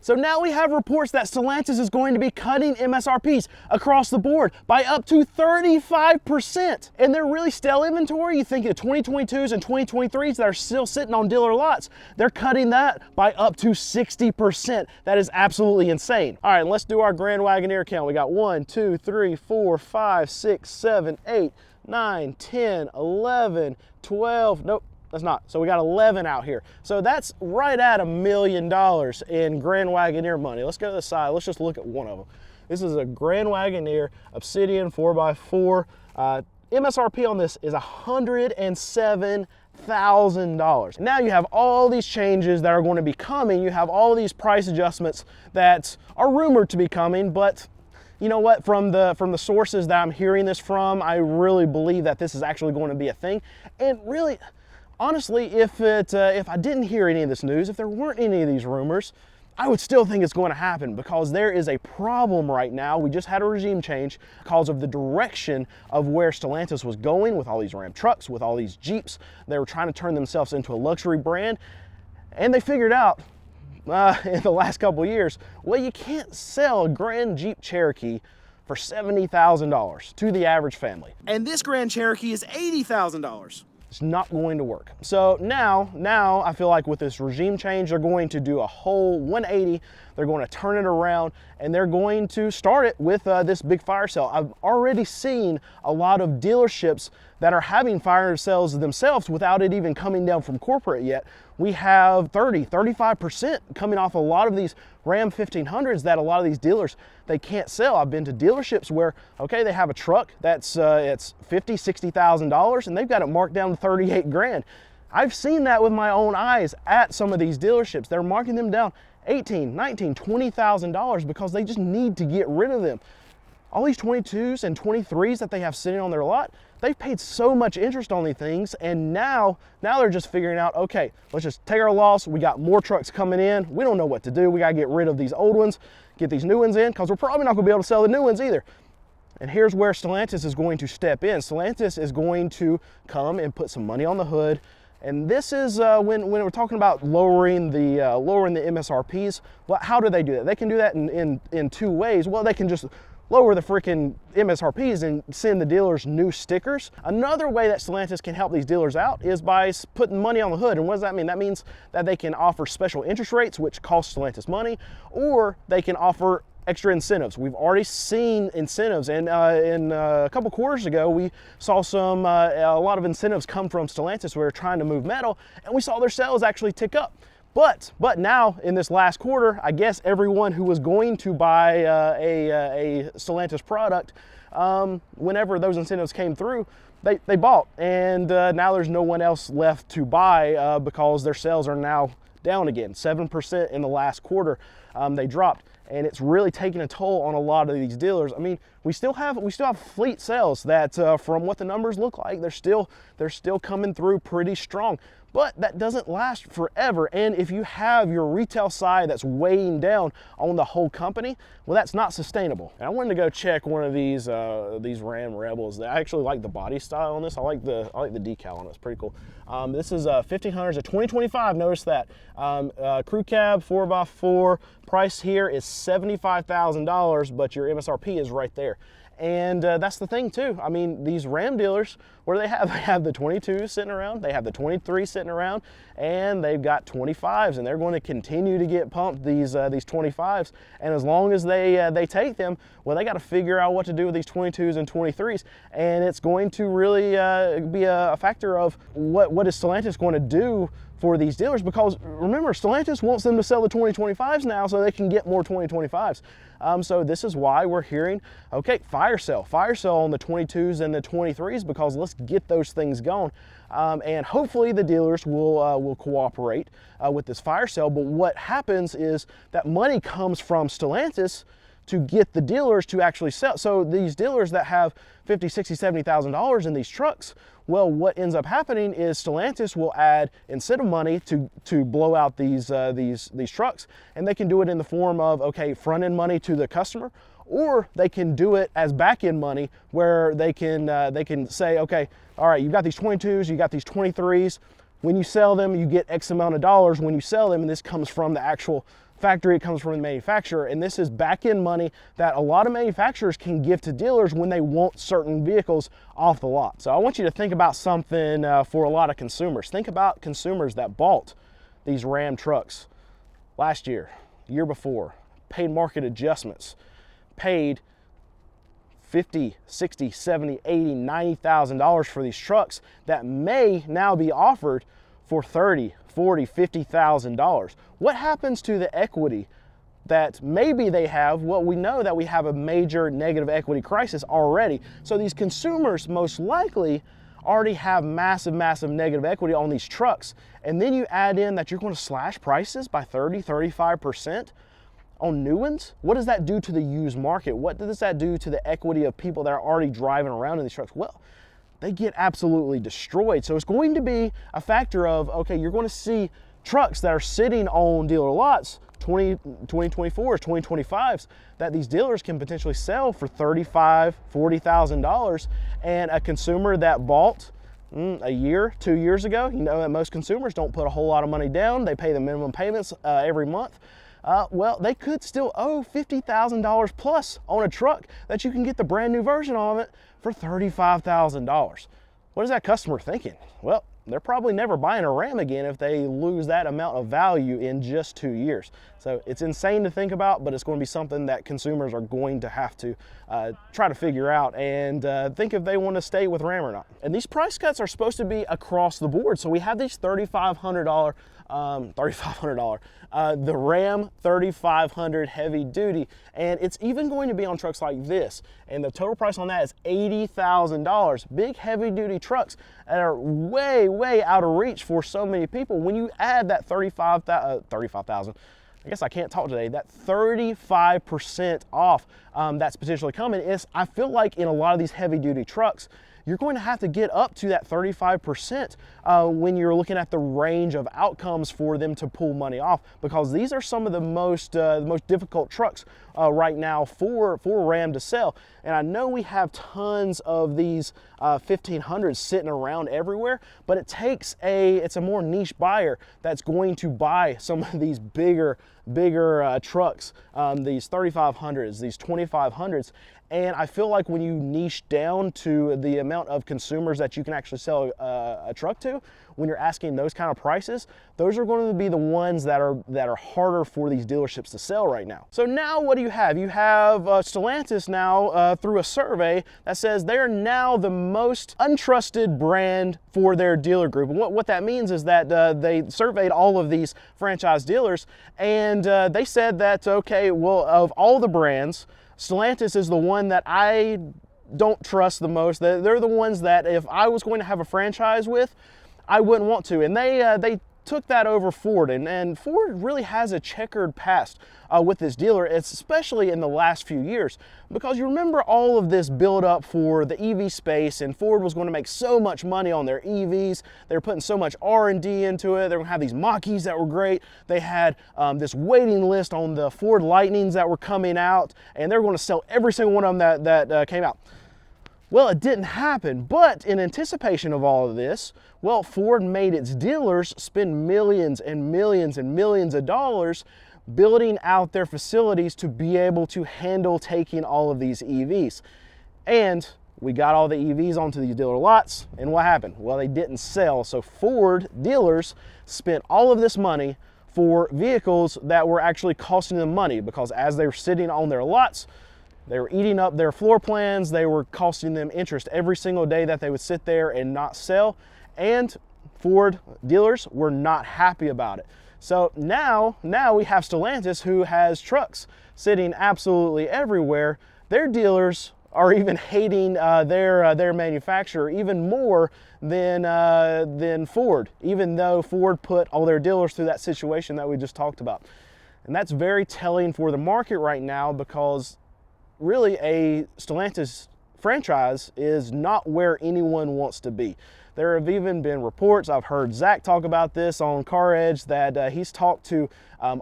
So now we have reports that Stellantis is going to be cutting MSRPs across the board by up to 35%. And they're really stale inventory. You think of 2022s and 2023s that are still sitting on dealer lots, they're cutting that by up to 60%. That is absolutely insane. All right, let's do our Grand Wagoneer count. We got 1, 2, 3, 4, 5, 6, 7, 8, 9, 10, 11, 12, nope. That's not. So we got 11 out here. So that's right at $1 million in Grand Wagoneer money. Let's go to the side. Let's just look at one of them. This is a Grand Wagoneer Obsidian 4x4. MSRP on this is $107,000. Now you have all these changes that are going to be coming. You have all these price adjustments that are rumored to be coming, but you know what, from the sources that I'm hearing this from, I really believe that this is actually going to be a thing. And really, honestly, if I didn't hear any of this news, if there weren't any of these rumors, I would still think it's going to happen, because there is a problem right now. We just had a regime change because of the direction of where Stellantis was going with all these Ram trucks, with all these Jeeps. They were trying to turn themselves into a luxury brand, and they figured out in the last couple of years, well, you can't sell a Grand Jeep Cherokee for $70,000 to the average family. And this Grand Cherokee is $80,000. It's not going to work. So now I feel like with this regime change, they're going to do a whole 180. They're going to turn it around, and they're going to start it with this big fire sale. I've already seen a lot of dealerships that are having fire sales themselves without it even coming down from corporate yet. We have 35% coming off a lot of these Ram 1500s that a lot of these dealers, they can't sell. I've been to dealerships where, okay, they have a truck that's it's $50,000, $60,000, and they've got it marked down to 38 grand. I've seen that with my own eyes at some of these dealerships. They're marking them down $18,000, $19,000, $20,000 because they just need to get rid of them. All these 22s and 23s that they have sitting on their lot, they've paid so much interest on these things, and now they're just figuring out, okay, let's just take our loss. We got more trucks coming in. We don't know what to do. We gotta get rid of these old ones, get these new ones in, because we're probably not gonna be able to sell the new ones either. And here's where Stellantis is going to step in. Stellantis is going to come and put some money on the hood. And this is when we're talking about lowering the MSRPs. Well, how do they do that? They can do that in two ways. Well, they can just lower the freaking MSRPs and send the dealers new stickers. Another way that Stellantis can help these dealers out is by putting money on the hood. And what does that mean? That means that they can offer special interest rates, which cost Stellantis money, or they can offer extra incentives. We've already seen incentives, and in a couple quarters ago, we saw a lot of incentives come from Stellantis where they're trying to move metal, and we saw their sales actually tick up. But now in this last quarter, I guess everyone who was going to buy a Stellantis product, whenever those incentives came through, they bought, and now there's no one else left to buy because their sales are now down again. 7% in the last quarter, they dropped, and it's really taking a toll on a lot of these dealers. I mean, we still have fleet sales that, from what the numbers look like, they're still coming through pretty strong. But that doesn't last forever. And if you have your retail side that's weighing down on the whole company, well, that's not sustainable. And I wanted to go check one of these Ram Rebels. I actually like the body style on this. I like the decal on it. It's pretty cool. This is 1500s, a 2025. Notice that. Crew cab, 4x4. Price here is $75,000, but your MSRP is right there. And that's the thing too. I mean, these Ram dealers, what do they have? They have the 22s sitting around, they have the 23s sitting around, and they've got 25s, and they're going to continue to get pumped, these 25s. And as long as they take them, well, they got to figure out what to do with these 22s and 23s. And it's going to really be a factor of what is Stellantis going to do for these dealers, because remember, Stellantis wants them to sell the 2025s now so they can get more 2025s. So this is why we're hearing, okay, fire sale on the 22s and the 23s, because let's get those things going. And hopefully the dealers will cooperate with this fire sale. But what happens is that money comes from Stellantis to get the dealers to actually sell. So these dealers that have $50,000, $60,000, $70,000 in these trucks, well, what ends up happening is Stellantis will add incentive money to blow out these trucks, and they can do it in the form of, okay, front-end money to the customer, or they can do it as back-end money where they can say, okay, all right, you got these 22s, you got these 23s. When you sell them, you get X amount of dollars when you sell them, and this comes from the actual factory, it comes from the manufacturer, and this is back-end money that a lot of manufacturers can give to dealers when they want certain vehicles off the lot. So I want you to think about something for a lot of consumers. Think about consumers that bought these Ram trucks last year, year before, paid market adjustments, paid $50, $60, $70, $80, $90,000 for these trucks that may now be offered for $30, $40, $50,000. What happens to the equity that maybe they have? Well, we know that we have a major negative equity crisis already. So these consumers most likely already have massive negative equity on these trucks. And then you add in that you're going to slash prices by 30, 35% on new ones. What does that do to the used market? What does that do to the equity of people that are already driving around in these trucks? Well, they get absolutely destroyed. So it's going to be a factor of, okay, you're going to see trucks that are sitting on dealer lots, 2024s, 2025s, that these dealers can potentially sell for $35,000, $40,000. And a consumer that bought a year, 2 years ago, you know that most consumers don't put a whole lot of money down. They pay the minimum payments every month. Well, they could still owe $50,000 plus on a truck that you can get the brand new version of it for $35,000. What is that customer thinking? Well, they're probably never buying a Ram again if they lose that amount of value in just 2 years. So it's insane to think about, but it's going to be something that consumers are going to have to try to figure out and think if they want to stay with Ram or not. And these price cuts are supposed to be across the board. So we have these $3,500, the Ram 3500 heavy duty, and it's even going to be on trucks like this, and the total price on that is $80,000. Big heavy duty trucks that are way out of reach for so many people. When you add that 35,000, I guess I can't talk today, that 35% off that's potentially coming is, I feel like in a lot of these heavy duty trucks, you're going to have to get up to that 35% when you're looking at the range of outcomes for them to pull money off, because these are some of the most difficult trucks right now for Ram to sell. And I know we have tons of these 1500s sitting around everywhere, but it's a more niche buyer that's going to buy some of these bigger trucks, these 3500s, these 2500s. And I feel like when you niche down to the amount of consumers that you can actually sell a truck to, when you're asking those kind of prices, those are going to be the ones that are harder for these dealerships to sell right now. So now what do you have? You have Stellantis now through a survey that says they're now the most untrusted brand for their dealer group. And what that means is that they surveyed all of these franchise dealers, and they said that, okay, well, of all the brands, Stellantis is the one that I don't trust the most. They're the ones that if I was going to have a franchise with, I wouldn't want to. And they took that over Ford, and Ford really has a checkered past with this dealer, especially in the last few years, because you remember all of this build up for the EV space, and Ford was going to make so much money on their EVs. They were putting so much R&D into it. They were going to have these Mach-E's that were great. They had this waiting list on the Ford Lightnings that were coming out, and they were going to sell every single one of them that came out. Well, it didn't happen, but in anticipation of all of this, well, Ford made its dealers spend millions and millions and millions of dollars building out their facilities to be able to handle taking all of these EVs. And we got all the EVs onto these dealer lots, and what happened? Well, they didn't sell. So Ford dealers spent all of this money for vehicles that were actually costing them money, because as they were sitting on their lots, they were eating up their floor plans. They were costing them interest every single day that they would sit there and not sell. And Ford dealers were not happy about it. So now we have Stellantis, who has trucks sitting absolutely everywhere. Their dealers are even hating their manufacturer even more than Ford, even though Ford put all their dealers through that situation that we just talked about. And that's very telling for the market right now, because really a Stellantis franchise is not where anyone wants to be. There have even been reports, I've heard Zach talk about this on Car Edge, that he's talked to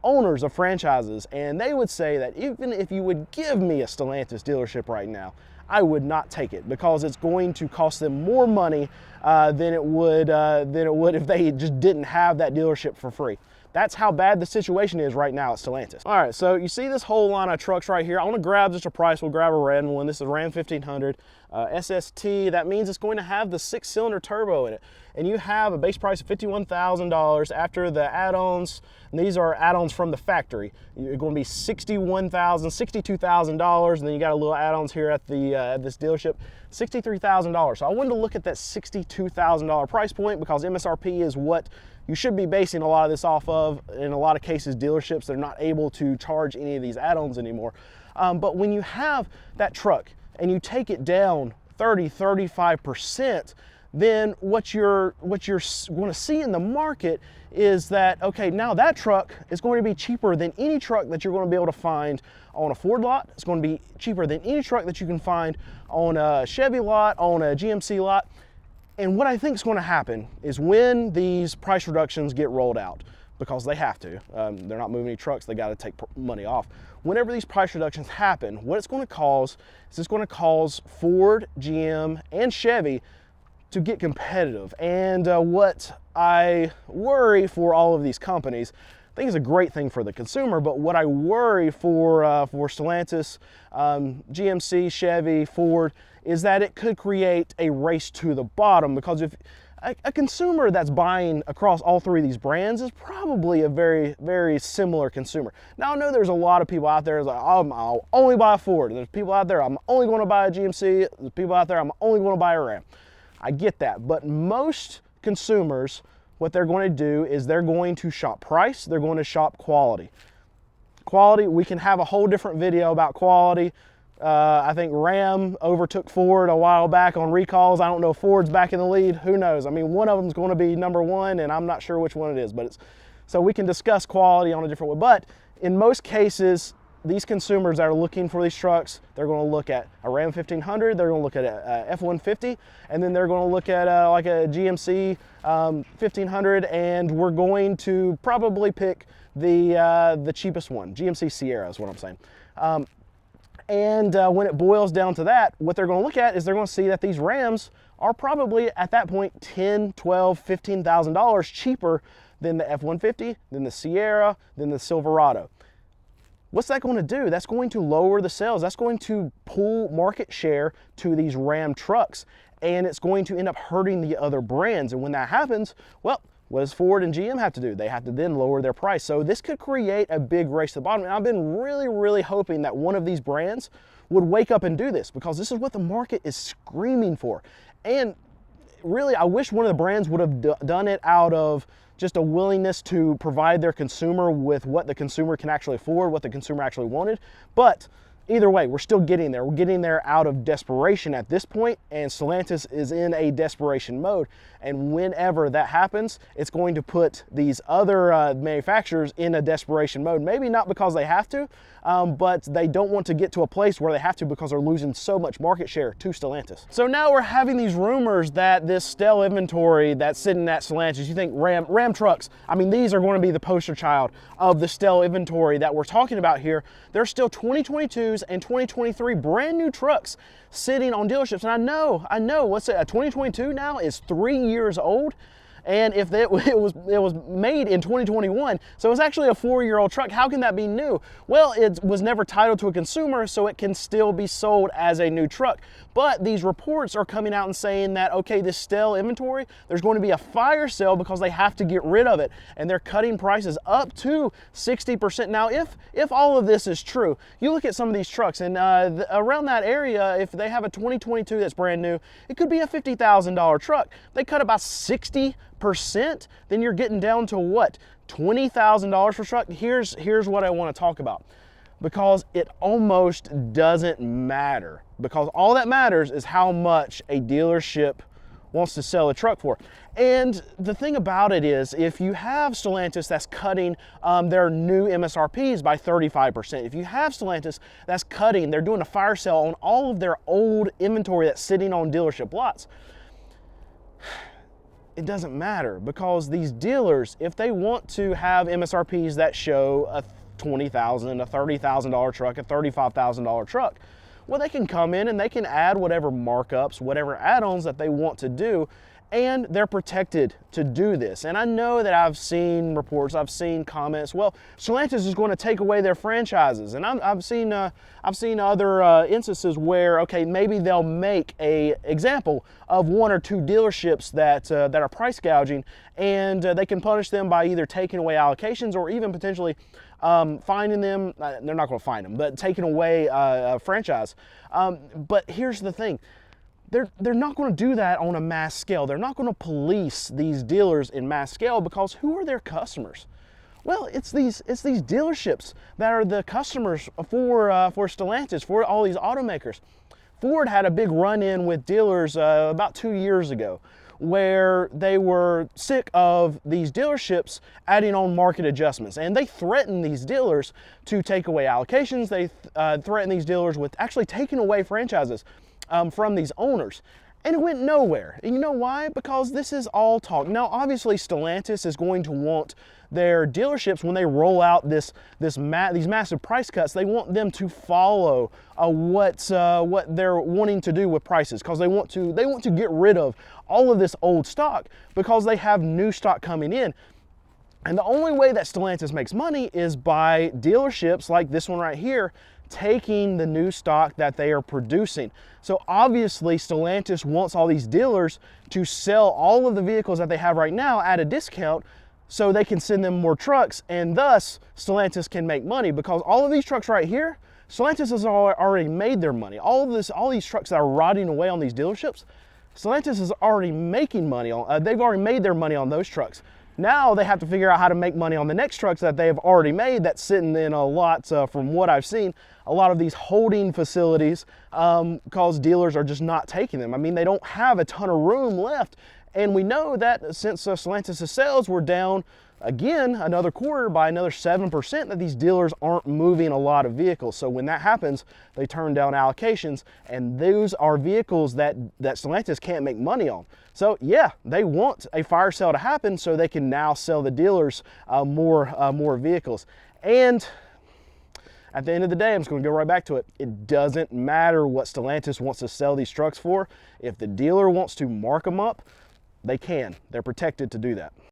owners of franchises, and they would say that even if you would give me a Stellantis dealership right now, I would not take it, because it's going to cost them more money than it would if they just didn't have that dealership for free. That's how bad the situation is right now at Stellantis. All right, so you see this whole line of trucks right here. I want to grab just a price. We'll grab a red one. This is Ram 1500 SST. That means it's going to have the 6-cylinder turbo in it. And you have a base price of $51,000 after the add-ons. And these are add-ons from the factory. You're going to be $61,000, $62,000, and then you got a little add-ons here at the this dealership, $63,000. So I wanted to look at that $62,000 price point because MSRP is what you should be basing a lot of this off of. In a lot of cases, dealerships, they're not able to charge any of these add-ons anymore. But when you have that truck and you take it down 30, 35%, then what you're going to see in the market is that, okay, now that truck is going to be cheaper than any truck that you're going to be able to find on a Ford lot. It's going to be cheaper than any truck that you can find on a Chevy lot, on a GMC lot. And what I think is going to happen is when these price reductions get rolled out, because they have to, they're not moving any trucks, they got to take money off. Whenever these price reductions happen, what it's going to cause is it's going to cause Ford, GM, and Chevy to get competitive. And what I worry for all of these companies, I think it's a great thing for the consumer, but what I worry for Stellantis, GMC, Chevy, Ford, is that it could create a race to the bottom, because if a consumer that's buying across all three of these brands is probably a very, very similar consumer. Now, I know there's a lot of people out there that's like, oh, I'll only buy a Ford. There's people out there, I'm only going to buy a GMC. There's people out there, I'm only going to buy a Ram. I get that, but most consumers, what they're going to do is they're going to shop price, they're going to shop quality. Quality, we can have a whole different video about quality. I think Ram overtook Ford a while back on recalls. I don't know if Ford's back in the lead, who knows? I mean, one of them's going to be number one, and I'm not sure which one it is, but so we can discuss quality on a different way. But in most cases, these consumers that are looking for these trucks, they're going to look at a Ram 1500, they're going to look at a F-150, and then they're going to look at like a GMC 1500, and we're going to probably pick the cheapest one. GMC Sierra is what I'm saying. When it boils down to that, what they're going to look at is they're going to see that these Rams are probably at that point $10,000, $12,000, $15,000 cheaper than the F-150, than the Sierra, than the Silverado. What's that going to do? That's going to lower the sales. That's going to pull market share to these Ram trucks, and it's going to end up hurting the other brands. And when that happens, well, what does Ford and GM have to do? They have to then lower their price. So this could create a big race to the bottom. And I've been really, really hoping that one of these brands would wake up and do this, because this is what the market is screaming for. And really, I wish one of the brands would have done it out of just a willingness to provide their consumer with what the consumer can actually afford, what the consumer actually wanted. But either way, we're still getting there. We're getting there out of desperation at this point, and Stellantis is in a desperation mode. And whenever that happens, it's going to put these other manufacturers in a desperation mode. Maybe not because they have to, but they don't want to get to a place where they have to because they're losing so much market share to Stellantis. So now we're having these rumors that this stale inventory that's sitting at Stellantis, you think Ram trucks, I mean, these are going to be the poster child of the stale inventory that we're talking about here. There's still 2022s and 2023 brand new trucks sitting on dealerships. And I know, what's it, a 2022 now is 3 years old. And if it was made in 2021, so it's actually a 4-year-old truck, how can that be new? Well, it was never titled to a consumer, so it can still be sold as a new truck. But these reports are coming out and saying that, okay, this stale inventory, there's going to be a fire sale because they have to get rid of it. And they're cutting prices up to 60%. Now, if all of this is true, you look at some of these trucks, and around that area, if they have a 2022 that's brand new, it could be a $50,000 truck. They cut about 60%, then you're getting down to what? $20,000 for truck. Here's what I want to talk about, because it almost doesn't matter, because all that matters is how much a dealership wants to sell a truck for. And the thing about it is, if you have Stellantis that's cutting their new MSRPs by 35%, if you have Stellantis that's cutting, they're doing a fire sale on all of their old inventory that's sitting on dealership lots, it doesn't matter, because these dealers, if they want to have MSRPs that show a $20,000, a $30,000 truck, a $35,000 truck, well, they can come in and they can add whatever markups, whatever add-ons that they want to do, and they're protected to do this. And I know that I've seen reports, I've seen comments, well, Stellantis is going to take away their franchises. And I've seen other instances where, okay, maybe they'll make a example of 1 or 2 dealerships that are price gouging, and they can punish them by either taking away allocations or even potentially finding them. They're not going to fine them, but taking away a franchise. But here's the thing. They're not going to do that on a mass scale. They're not going to police these dealers in mass scale, because who are their customers? Well, it's these dealerships that are the customers for Stellantis, for all these automakers. Ford had a big run-in with dealers about 2 years ago, where they were sick of these dealerships adding on market adjustments, and they threatened these dealers to take away allocations. They threatened these dealers with actually taking away franchises from these owners, and it went nowhere. And you know why? Because this is all talk. Now, obviously, Stellantis is going to want their dealerships, when they roll out these massive price cuts, they want them to follow what they're wanting to do with prices, because they want to get rid of all of this old stock, because they have new stock coming in. And the only way that Stellantis makes money is by dealerships like this one right here taking the new stock that they are producing. So obviously Stellantis wants all these dealers to sell all of the vehicles that they have right now at a discount, so they can send them more trucks, and thus Stellantis can make money, because all of these trucks right here, Stellantis has already made their money. All these trucks that are rotting away on these dealerships, Stellantis is already making money on. They've already made their money on those trucks. Now they have to figure out how to make money on the next trucks that they have already made, that's sitting in a lot, from what I've seen, a lot of these holding facilities, because dealers are just not taking them. I mean, they don't have a ton of room left. And we know that since Stellantis' sales were down again another quarter by another 7%, that these dealers aren't moving a lot of vehicles. So when that happens, they turn down allocations, and those are vehicles that Stellantis can't make money on. So yeah, they want a fire sale to happen so they can now sell the dealers more vehicles. And at the end of the day, I'm just going to go right back to it. It doesn't matter what Stellantis wants to sell these trucks for. If the dealer wants to mark them up, they can. They're protected to do that.